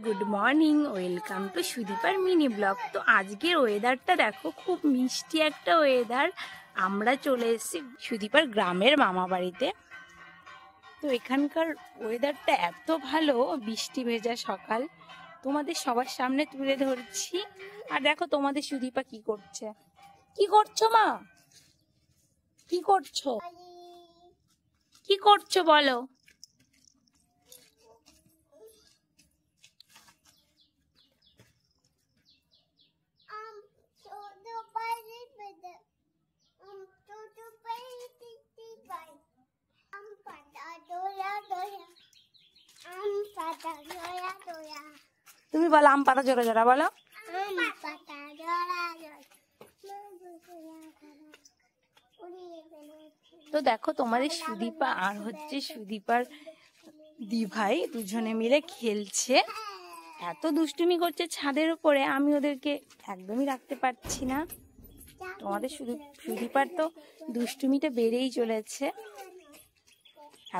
Good morning, welcome to সুদীপার mini blog. তো আজকের ওয়েদারটা দেখো, খুব মিষ্টি একটা ওয়েদার। আমরা চলে এসেছি সুদীপার গ্রামের মামা বাড়িতে। তো এখানকার ওয়েদারটা এত ভালো, বৃষ্টি ভেজা সকাল, তোমাদের সবার সামনে তুলে ধরছি। আর দেখো তোমাদের সুদীপা কি করছে। কি করছো মা? কি করছো? কি করছো বলো? তুমি বলো আম পাতা জোড়া জোড়া বলো। তো দেখো তোমাদের সুদীপা আর হচ্ছে সুদীপার দিভাই দুজনে মিলে খেলছে। এত দুষ্টুমি করছে ছাদের উপরে, আমি ওদেরকে একদমই রাখতে পারছি না। তোমাদের সুদীপার তো দুষ্টুমিটা বেড়েই চলেছে,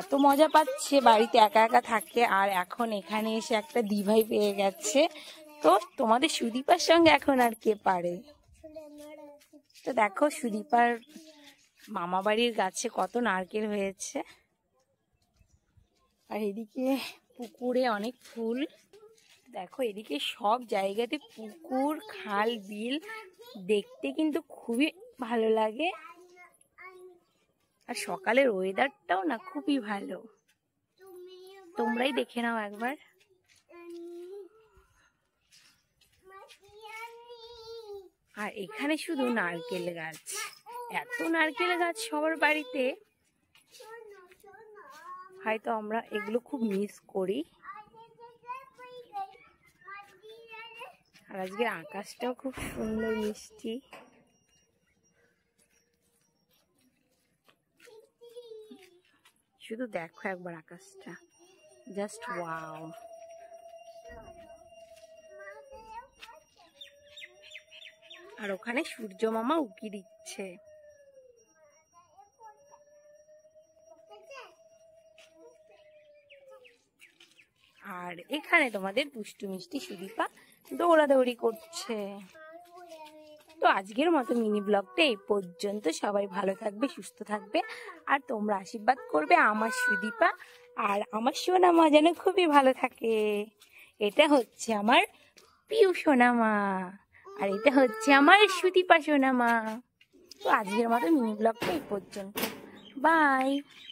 এত মজা পাচ্ছে, বাড়িতে একা একা থাকে। আর এখন এখানে এসে একটা দিভাই পেয়ে গেছে। তো তোমাদের সুদীপার সঙ্গে এখন আর কে পারে। তো দেখো সুদীপার মামা বাড়ির গাছে কত নারকেল হয়েছে, আর এদিকে পুকুরে অনেক ফুল। দেখো এদিকে সব জায়গাতে পুকুর, খাল, বিল, দেখতে কিন্তু খুবই ভালো লাগে। আর সকালের ওয়েদারটাও না খুবই ভালো, তোমরাই দেখে নাও একবার। আর এখানে শুধু নারকেল গাছ, এত নারকেল গাছ সবার বাড়িতে, হয়তো আমরা এগুলো খুব মিস করি। আর আজকে আকাশটাও খুব সুন্দর মিষ্টি। শুধু দেখো একবার আকাশটা, জাস্ট ওয়াও। আর ওখানে সূর্য মামা উকি দিচ্ছে। আর এখানে তোমাদের দুষ্টু মিষ্টি সুদীপা দৌড়াদৌড়ি করছে। তো আজকের মতো মিনি ব্লগটা এই পর্যন্ত। সবাই ভালো থাকবে, সুস্থ থাকবে, আর তোমরা আশীর্বাদ করবে আমার সুদীপা আর আমার সোনামা যেন খুবই ভালো থাকে। এটা হচ্ছে আমার পিউ সোনামা, আর এটা হচ্ছে আমার সুদীপা সোনামা। তো আজকের মতো মিনি ব্লগটা এই পর্যন্ত। বাই।